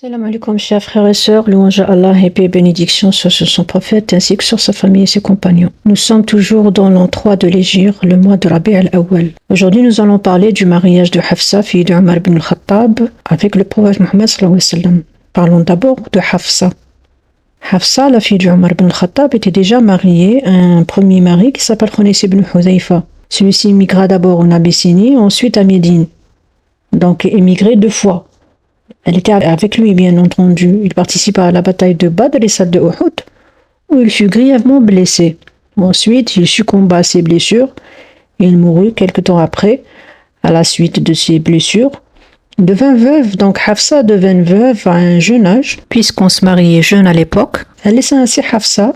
Salam alaikum, chers frères et sœurs, louange à Allah et paix et bénédiction sur son prophète ainsi que sur sa famille et ses compagnons. Nous sommes toujours dans l'an 3 de l'Hégire, le mois de Rabi al-Awwal. Aujourd'hui, nous allons parler du mariage de Hafsa, fille de Omar ibn al-Khattab, avec le prophète Mohammed sallallahu alayhi wa sallam. Parlons d'abord de Hafsa. Hafsa, la fille de Omar ibn al-Khattab, était déjà mariée à un premier mari qui s'appelle Khunays ibn Hudhayfa. Celui-ci immigra d'abord en Abyssinie, ensuite à Médine. Donc, émigré 2 fois. Elle était avec lui, bien entendu. Il participa à la bataille de Badr et celle de Uhud, où il fut grièvement blessé. Ensuite, il succomba à ses blessures et il mourut quelque temps après, à la suite de ses blessures. Il devint veuve, donc Hafsa devint veuve à un jeune âge, puisqu'on se mariait jeune à l'époque. Elle laissa ainsi Hafsa,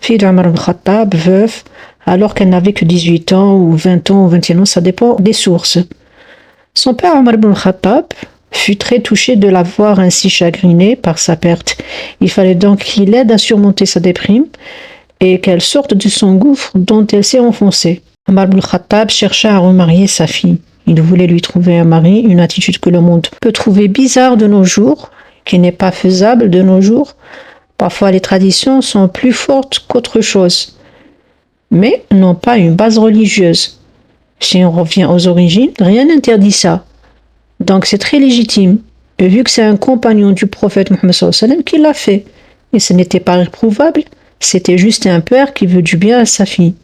fille d'Omar ibn al-Khattab, veuve, alors qu'elle n'avait que 18 ans ou 20 ans ou 21 ans, ça dépend des sources. Son père, Omar ibn al-Khattab, fut très touché de la voir ainsi chagrinée par sa perte. Il fallait donc qu'il l'aide à surmonter sa déprime et qu'elle sorte de son gouffre dont elle s'est enfoncée. Omar ibn al-Khattab chercha à remarier sa fille. Il voulait lui trouver un mari, une attitude que le monde peut trouver bizarre de nos jours, qui n'est pas faisable de nos jours. Parfois les traditions sont plus fortes qu'autre chose, mais n'ont pas une base religieuse. Si on revient aux origines, rien n'interdit ça. Donc c'est très légitime, vu que c'est un compagnon du prophète Mohammed sallallahu alayhi wa sallam qui l'a fait. Et ce n'était pas réprouvable, c'était juste un père qui veut du bien à sa fille.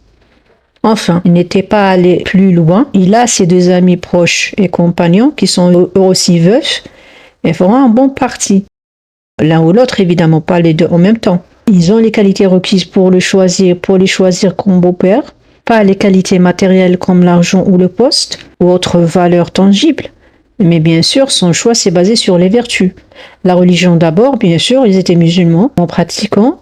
Enfin, il n'était pas allé plus loin, il a ses 2 amis proches et compagnons qui sont eux aussi veufs et feront un bon parti. L'un ou l'autre, évidemment, pas les deux en même temps. Ils ont les qualités requises pour les choisir comme beau-père, pas les qualités matérielles comme l'argent ou le poste, ou autres valeurs tangibles. Mais bien sûr, son choix s'est basé sur les vertus. La religion d'abord, bien sûr, ils étaient musulmans en pratiquant,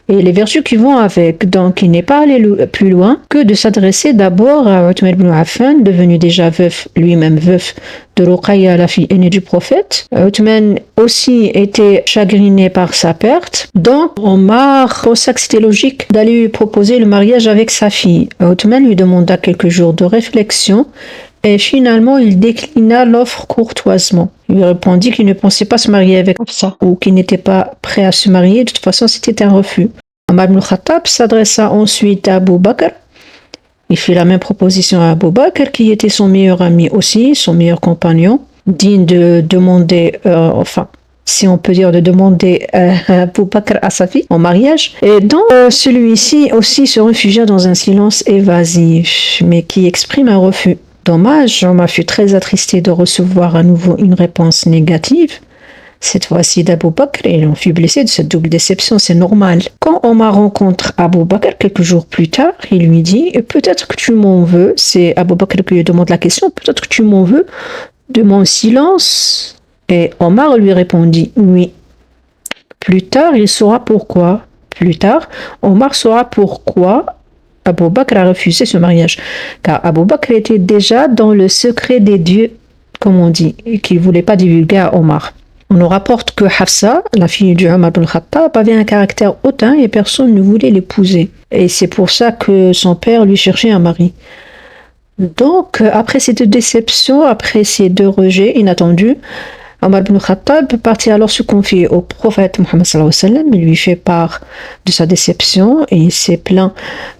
et les vertus qui vont avec. Donc, il n'est pas allé plus loin que de s'adresser d'abord à Uthman ibn Affan, devenu déjà veuf, lui-même veuf de Ruqayya, la fille aînée du prophète. Uthman aussi était chagriné par sa perte. Donc, Omar pensa que c'était logique d'aller lui proposer le mariage avec sa fille. Uthman lui demanda quelques jours de réflexion, et finalement, il déclina l'offre courtoisement. Il lui répondit qu'il ne pensait pas se marier avec Hafsa ou qu'il n'était pas prêt à se marier. De toute façon, c'était un refus. Omar ibn al-Khattab s'adressa ensuite à Abu Bakr. Il fit la même proposition à Abu Bakr, qui était son meilleur ami aussi, son meilleur compagnon, digne de demander, si on peut dire, de demander Abu Bakr à sa fille en mariage. Et donc, celui-ci aussi se réfugia dans un silence évasif, mais qui exprime un refus. Dommage, Omar fut très attristé de recevoir à nouveau une réponse négative, cette fois-ci d'Abu Bakr, et il en fut blessé de cette double déception, c'est normal. Quand Omar rencontre Abu Bakr quelques jours plus tard, il lui dit « Peut-être que tu m'en veux », c'est Abu Bakr qui lui demande la question, « Peut-être que tu m'en veux de mon silence ?» Et Omar lui répondit « Oui ». Plus tard, il saura pourquoi. Plus tard, Omar saura pourquoi Abu Bakr a refusé ce mariage, car Abu Bakr était déjà dans le secret des dieux, comme on dit, et qu'il ne voulait pas divulguer à Omar. On nous rapporte que Hafsa, la fille de Omar ibn al-Khattab, avait un caractère hautain et personne ne voulait l'épouser. Et c'est pour ça que son père lui cherchait un mari. Donc, après ces 2 déceptions, après ces 2 rejets inattendus, Omar ibn al-Khattab partit alors se confier au prophète Mohammed sallallahu alayhi wa sallam. Il lui fait part de sa déception et il s'est plaint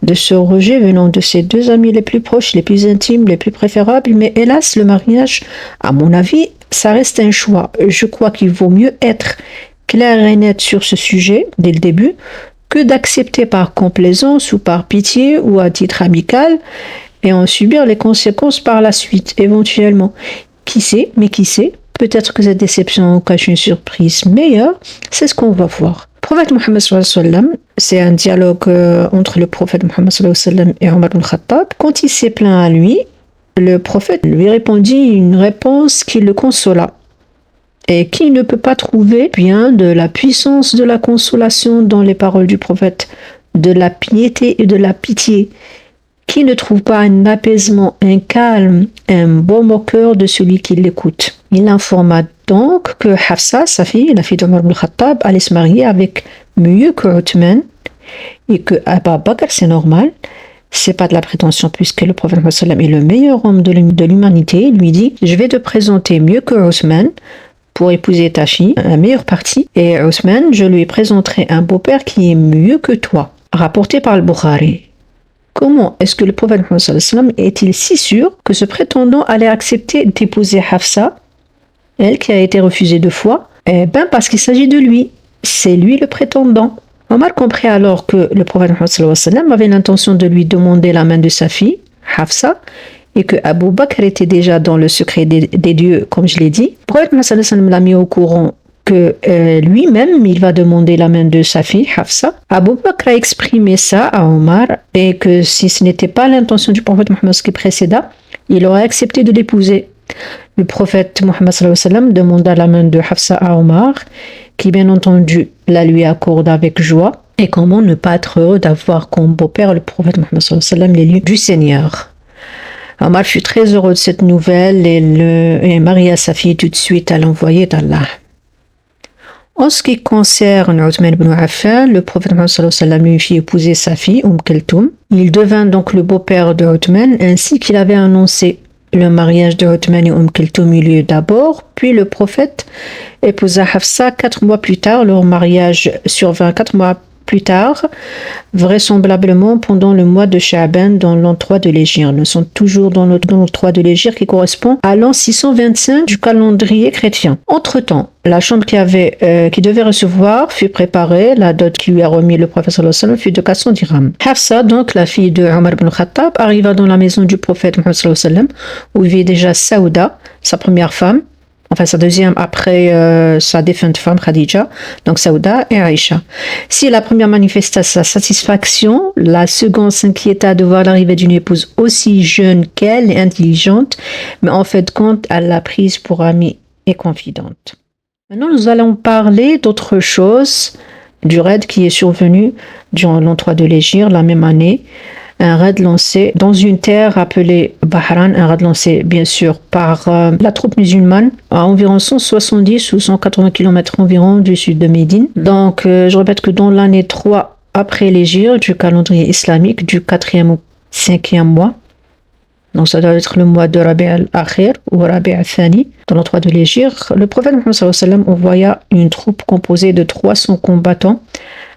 de ce rejet venant de ses 2 amis les plus proches, les plus intimes, les plus préférables. Mais hélas, le mariage, à mon avis, ça reste un choix. Je crois qu'il vaut mieux être clair et net sur ce sujet dès le début que d'accepter par complaisance ou par pitié ou à titre amical et en subir les conséquences par la suite, éventuellement. Qui sait, peut-être que cette déception cache une surprise meilleure, c'est ce qu'on va voir. Le prophète Mohammed sallallahu alayhi wa sallam, c'est un dialogue entre le prophète Mohammed sallallahu alayhi wa sallam et Omar ibn al-Khattab. Quand il s'est plaint à lui, le prophète lui répondit une réponse qui le consola. Et qui ne peut pas trouver bien de la puissance de la consolation dans les paroles du prophète, de la piété et de la pitié? Qui ne trouve pas un apaisement, un calme, un baume au cœur de celui qui l'écoute? Il informa donc que Hafsa, sa fille, la fille d'Omar ibn al-Khattab, allait se marier avec mieux que Uthman et que Abu Bakr, c'est normal, c'est pas de la prétention puisque le prophète est le meilleur homme de l'humanité. Il lui dit « Je vais te présenter mieux que Uthman pour épouser ta fille, la meilleure partie, et Othman, je lui présenterai un beau-père qui est mieux que toi. Rapporté par le Bukhari. Comment est-ce que le prophète Mohammed sallallahu alayhi wa sallam est-il si sûr que ce prétendant allait accepter d'épouser Hafsa, elle qui a été refusée 2 fois? Eh bien parce qu'il s'agit de lui. C'est lui le prétendant. Omar comprit alors que le prophète Mohammed sallallahu alayhi wa sallam avait l'intention de lui demander la main de sa fille, Hafsa, et que Abu Bakr était déjà dans le secret des dieux, comme je l'ai dit. Le prophète Mohammed sallallahu alayhi wa sallam l'a mis au courant que lui-même, il va demander la main de sa fille, Hafsa. Abu Bakr a exprimé ça à Omar et que si ce n'était pas l'intention du prophète Mohammed qui précéda, il aurait accepté de l'épouser. Le prophète Mohammed sallallahu alayhi wa sallam demanda la main de Hafsa à Omar, qui bien entendu la lui accorde avec joie. Et comment ne pas être heureux d'avoir comme beau-père le prophète Mohammed sallallahu alayhi wa sallam, l'élu du Seigneur. Omar fut très heureux de cette nouvelle et maria sa fille tout de suite à l'envoyé d'Allah. En ce qui concerne Uthman ibn Affan, le prophète Mohammed sallallahu alayhi wa sallam lui fit épouser sa fille, Kulthum. Il devint donc le beau-père de Uthman, ainsi qu'il avait annoncé. Le mariage de Uthman et Kulthum eut lieu d'abord, puis le prophète épousa Hafsa 4 mois plus tard. Leur mariage survint 4 mois plus tard, vraisemblablement pendant le mois de Sha'ban dans l'an 3 de l'Hégire. Nous sommes toujours dans l'an 3 de l'Hégire qui correspond à l'an 625 du calendrier chrétien. Entre-temps, la chambre qui devait recevoir fut préparée. La dot qui lui a remis le prophète sallallahu alayhi wa sallam fut de 400 dirhams. Hafsa, donc la fille de Omar ibn Khattab, arriva dans la maison du prophète Muhammad sallallahu alayhi wa sallam, où vivait déjà Saouda, sa première femme, enfin sa deuxième après sa défunte femme Khadija, donc Saouda et Aïcha. Si la première manifesta sa satisfaction, la seconde s'inquiéta de voir l'arrivée d'une épouse aussi jeune qu'elle et intelligente, mais en fait compte, elle l'a prise pour amie et confidente. Maintenant, nous allons parler d'autre chose, du raid qui est survenu durant l'an 3 de l'Hégire, la même année. Un raid lancé dans une terre appelée Bahran, un raid lancé bien sûr par la troupe musulmane à environ 170 ou 180 km environ du sud de Médine. Donc, je répète que dans l'année 3 après l'Hégire du calendrier islamique du 4e ou 5e mois, donc ça doit être le mois de Rabi' al-Akhir ou Rabi' al-Thani, dans l'an 3 de l'Hégire, le prophète Muhammad sallallahu alayhi wa sallam envoya une troupe composée de 300 combattants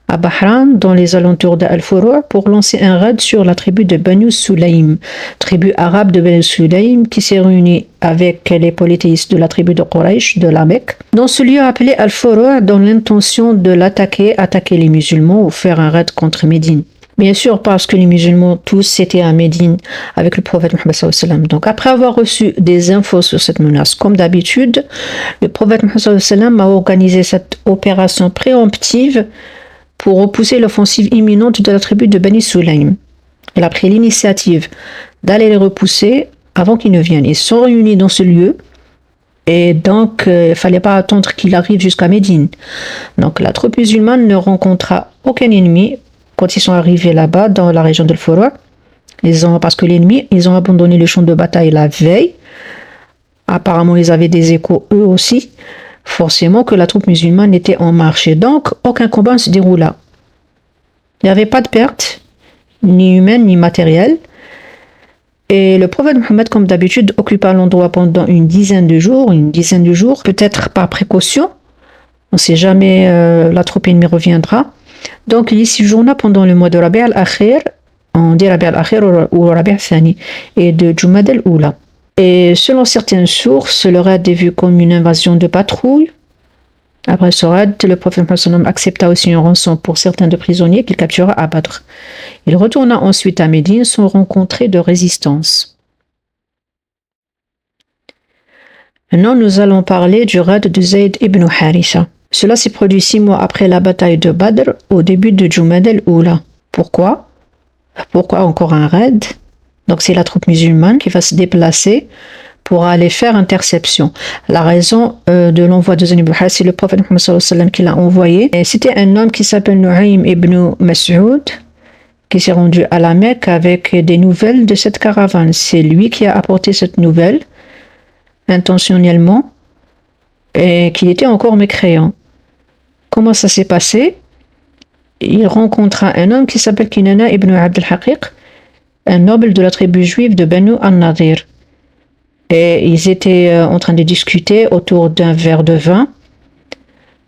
à Bahran, dans les alentours d'Al-Furu', pour lancer un raid sur la tribu de Banu Sulaym, tribu arabe de Banu Sulaym qui s'est réunie avec les polythéistes de la tribu de Quraysh de la Mecque, dans ce lieu appelé Al-Furu', dans l'intention de attaquer les musulmans ou faire un raid contre Médine. Bien sûr, parce que les musulmans tous étaient à Médine avec le prophète Muhammad sallallahu alayhi wa sallam. Donc, après avoir reçu des infos sur cette menace, comme d'habitude, le prophète Muhammad sallallahu alayhi wa sallam a organisé cette opération préemptive pour repousser l'offensive imminente de la tribu de Bani Sulaym. Il a pris l'initiative d'aller les repousser avant qu'ils ne viennent. Ils sont réunis dans ce lieu et donc il ne fallait pas attendre qu'il arrive jusqu'à Médine. Donc, la troupe musulmane ne rencontra aucun ennemi quand ils sont arrivés là-bas, dans la région de Furu'. Parce que l'ennemi, ils ont abandonné le champ de bataille la veille. Apparemment, ils avaient des échos eux aussi. Forcément que la troupe musulmane était en marche. Et donc, aucun combat ne se déroula. Il n'y avait pas de perte, ni humaine, ni matérielle. Et le prophète Mohammed, comme d'habitude, occupa l'endroit pendant une dizaine de jours, peut-être par précaution. On ne sait jamais, la troupe ennemie reviendra. Donc, il y séjourna pendant le mois de Rabi' al-Akhir, on dit Rabi' al-Akhir ou Rabi' al-Thani, et de Jumad al-Oula. Et selon certaines sources, le raid est vu comme une invasion de patrouille. Après ce raid, le prophète Mohammed accepta aussi une rançon pour certains de prisonniers qu'il captura à Badr. Il retourna ensuite à Médine sans rencontrer de résistance. Maintenant, nous allons parler du raid de Zayd ibn Haritha. Cela s'est produit 6 mois après la bataille de Badr, au début de Jumad al-Oula. Pourquoi encore un raid? Donc c'est la troupe musulmane qui va se déplacer pour aller faire interception. La raison de l'envoi de Zayd ibn Haritha, c'est le prophète Muhammad sallallahu alayhi wa sallam qui l'a envoyé. Et c'était un homme qui s'appelle Nu'aym ibn Mas'ud, qui s'est rendu à la Mecque avec des nouvelles de cette caravane. C'est lui qui a apporté cette nouvelle, intentionnellement, et qu'il était encore mécréant. Comment ça s'est passé? Il rencontra un homme qui s'appelle Kinana ibn Abd al-Haqiq, un noble de la tribu juive de Banu an-Nadir. Et ils étaient en train de discuter autour d'un verre de vin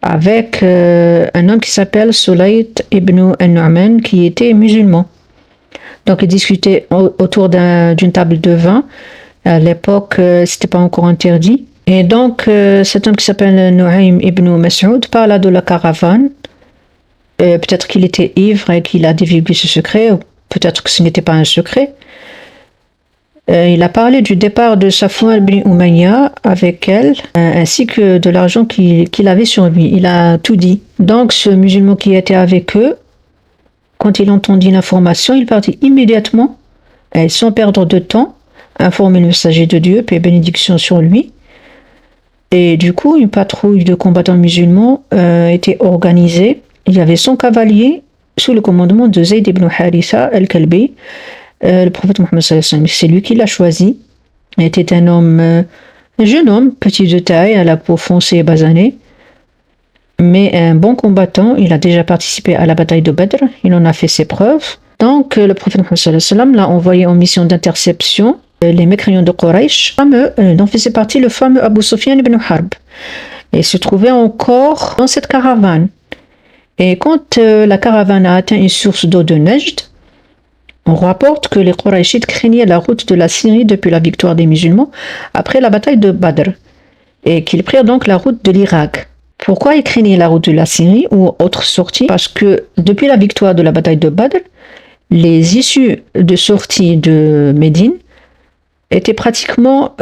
avec un homme qui s'appelle Sulayt ibn al-Nu'man, qui était musulman. Donc ils discutaient autour d'une table de vin. À l'époque, c'était pas encore interdit. Et donc cet homme qui s'appelle Nu'aym ibn Mas'ud parla de la caravane. Peut-être qu'il était ivre et qu'il a divulgué ce secret, ou peut-être que ce n'était pas un secret. Il a parlé du départ de Safwan ibn Umayya avec elle, ainsi que de l'argent qu'il avait sur lui. Il a tout dit. Donc ce musulman qui était avec eux, quand il entendit l'information, il partit immédiatement, et sans perdre de temps, informer le messager de Dieu, paix et bénédiction sur lui. Et du coup, une patrouille de combattants musulmans était organisée. Il y avait 100 cavaliers sous le commandement de Zayd ibn Haritha al-Kalbi. Le prophète Mohammed sallallahu alayhi wa sallam, c'est lui qui l'a choisi. Il était un jeune homme, petit de taille, à la peau foncée et basanée, mais un bon combattant. Il a déjà participé à la bataille de Badr, il en a fait ses preuves. Donc le prophète Mohammed sallallahu alayhi wa sallam l'a envoyé en mission d'interception les mécréants de Quraysh, dont faisait partie le fameux Abu Sufyan ibn Harb. Et il se trouvait encore dans cette caravane. Et quand la caravane a atteint une source d'eau de Najd, on rapporte que les Qurayshites craignaient la route de la Syrie depuis la victoire des musulmans après la bataille de Badr, et qu'ils prirent donc la route de l'Irak. Pourquoi ils craignaient la route de la Syrie ou autre sortie? Parce que depuis la victoire de la bataille de Badr, les issues de sortie de Médine étaient pratiquement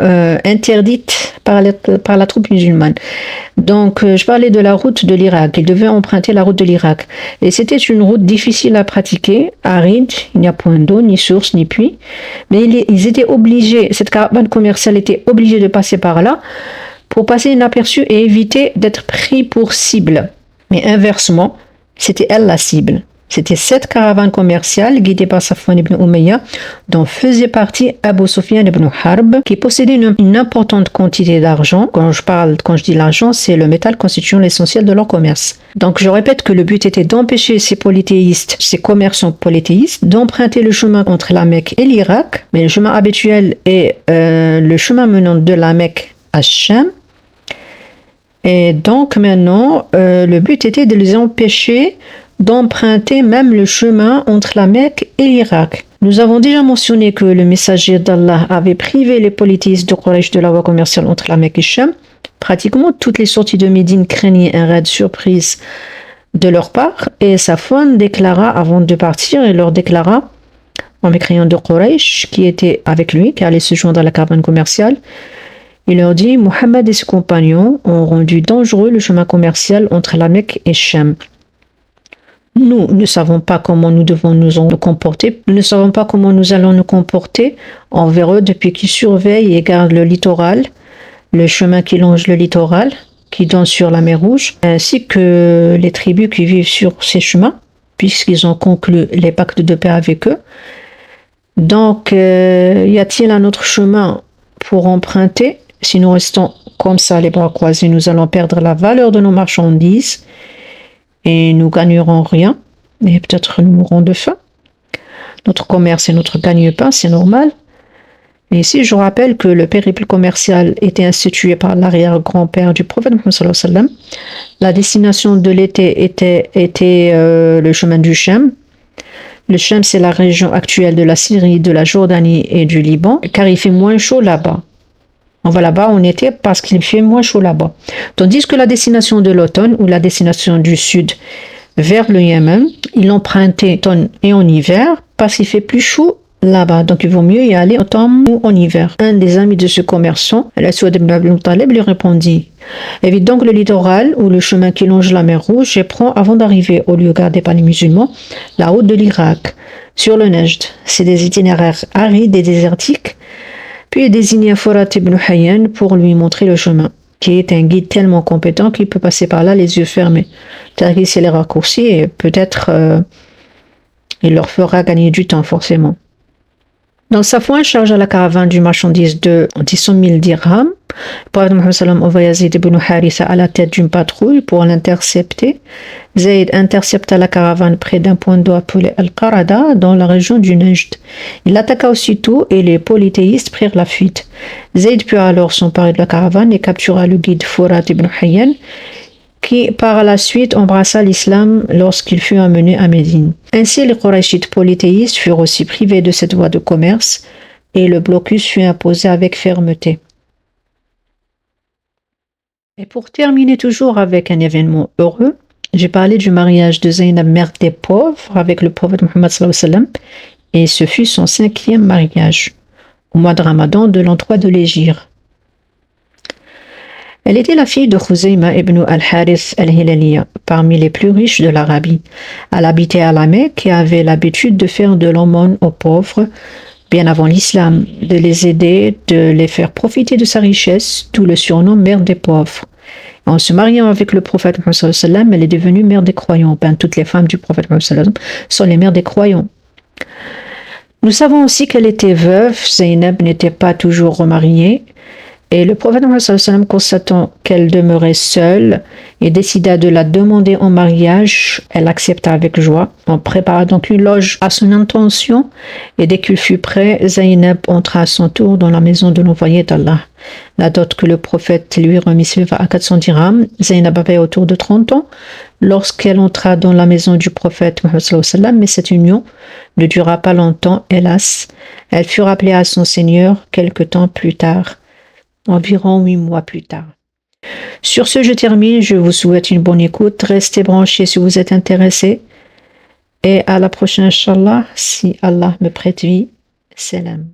interdites par la troupe musulmane. Donc, je parlais de la route de l'Irak. Ils devaient emprunter la route de l'Irak. Et c'était une route difficile à pratiquer, aride, il n'y a point d'eau, ni source, ni puits. Mais ils étaient obligés, cette caravane commerciale était obligée de passer par là pour passer inaperçu et éviter d'être pris pour cible. Mais inversement, c'était elle la cible. C'était cette caravane commerciale guidée par Safwan ibn Umayya dont faisait partie Abu Sufyan ibn Harb, qui possédait une importante quantité d'argent. Quand je dis l'argent, c'est le métal constituant l'essentiel de leur commerce. Donc je répète que le but était d'empêcher ces polythéistes, ces commerçants polythéistes, d'emprunter le chemin entre la Mecque et l'Irak, mais le chemin habituel est le chemin menant de la Mecque à Cham. Et donc maintenant, le but était de les empêcher d'emprunter même le chemin entre la Mecque et l'Irak. Nous avons déjà mentionné que le messager d'Allah avait privé les polythéistes de Quraysh de la voie commerciale entre la Mecque et Cham. Pratiquement toutes les sorties de Médine craignaient un raid surprise de leur part, et Safwan déclara avant de partir, et leur déclara en mécréant de Quraysh qui était avec lui, qui allait se joindre à la caravane commerciale. Il leur dit: Mohammed et ses compagnons ont rendu dangereux le chemin commercial entre la Mecque et Cham. Nous ne savons pas comment nous devons nous comporter. Nous ne savons pas comment nous allons nous comporter envers eux depuis qu'ils surveillent et gardent le littoral, le chemin qui longe le littoral, qui donne sur la mer Rouge, ainsi que les tribus qui vivent sur ces chemins, puisqu'ils ont conclu les pactes de paix avec eux. Donc, y a-t-il un autre chemin pour emprunter? Si nous restons comme ça, les bras croisés, nous allons perdre la valeur de nos marchandises et nous gagnerons rien, et peut-être nous mourrons de faim. Notre commerce et notre gagne-pain, c'est normal. Et ici, je rappelle que le périple commercial était institué par l'arrière-grand-père du prophète Mohammed sallallahu alayhi wa sallam. La destination de l'été était le chemin du Cham. Le Cham, c'est la région actuelle de la Syrie, de la Jordanie et du Liban, car il fait moins chaud là-bas. On va là-bas en été parce qu'il fait moins chaud là-bas. Tandis que la destination de l'automne ou la destination du sud vers le Yémen, il empruntait en automne et en hiver parce qu'il fait plus chaud là-bas. Donc il vaut mieux y aller en automne ou en hiver. Un des amis de ce commerçant, Al-Aswad ibn Abdul Muttalib, lui répondit: évite donc le littoral ou le chemin qui longe la mer Rouge et prends, avant d'arriver au lieu gardé par les musulmans, la route de l'Irak, sur le Najd. C'est des itinéraires arides et désertiques. Puis il désigna Furat ibn Hayyan pour lui montrer le chemin, qui est un guide tellement compétent qu'il peut passer par là les yeux fermés. C'est-à-dire qu'il sait les raccourcis et peut-être il leur fera gagner du temps forcément. Donc Safwan chargea la caravane du marchandise de 100 000 dirhams. Le prophète Mohammed sallam envoya Zayd ibn Haritha à la tête d'une patrouille pour l'intercepter. Zayd intercepta la caravane près d'un point d'eau appelé Al-Qarada dans la région du Najd. Il l'attaqua aussitôt et les polythéistes prirent la fuite. Zayd put alors s'emparer de la caravane et captura le guide Furat ibn Hayyan, qui par la suite embrassa l'islam lorsqu'il fut amené à Médine. Ainsi, les Qurayshites polythéistes furent aussi privés de cette voie de commerce et le blocus fut imposé avec fermeté. Et pour terminer toujours avec un événement heureux, j'ai parlé du mariage de Zaynab, mère des pauvres, avec le prophète Mohammed sallallahu alayhi wa sallam, et ce fut son 5e mariage, au mois de Ramadan de l'an 3 de l'Hégire. Elle était la fille de Khuzayma ibn al-Harith al-Hilaliya, parmi les plus riches de l'Arabie. Elle habitait à la Mecque et avait l'habitude de faire de l'aumône aux pauvres, bien avant l'islam, de les aider, de les faire profiter de sa richesse, d'où le surnom mère des pauvres. En se mariant avec le prophète Mohammed sallallahu alayhi wa sallam, elle est devenue mère des croyants. Toutes les femmes du prophète Mohammed sallallahu alayhi wa sallam sont les mères des croyants. Nous savons aussi qu'elle était veuve, Zaynab n'était pas toujours remariée, et le prophète Mohammed sallallahu alayhi wa sallam, constatant qu'elle demeurait seule et décida de la demander en mariage, elle accepta avec joie. On prépara donc une loge à son intention et dès qu'il fut prêt, Zaynab entra à son tour dans la maison de l'envoyé d'Allah. La dot que le prophète lui remit s'éleva à 400 dirhams. Zaynab avait autour de 30 ans lorsqu'elle entra dans la maison du prophète Mohammed sallallahu alayhi wa sallam, mais cette union ne dura pas longtemps, hélas. Elle fut rappelée à son Seigneur quelque temps plus tard. Environ 8 mois plus tard. Sur ce, je termine. Je vous souhaite une bonne écoute. Restez branchés si vous êtes intéressés. Et à la prochaine, Inch'Allah, si Allah me prête vie. Salam.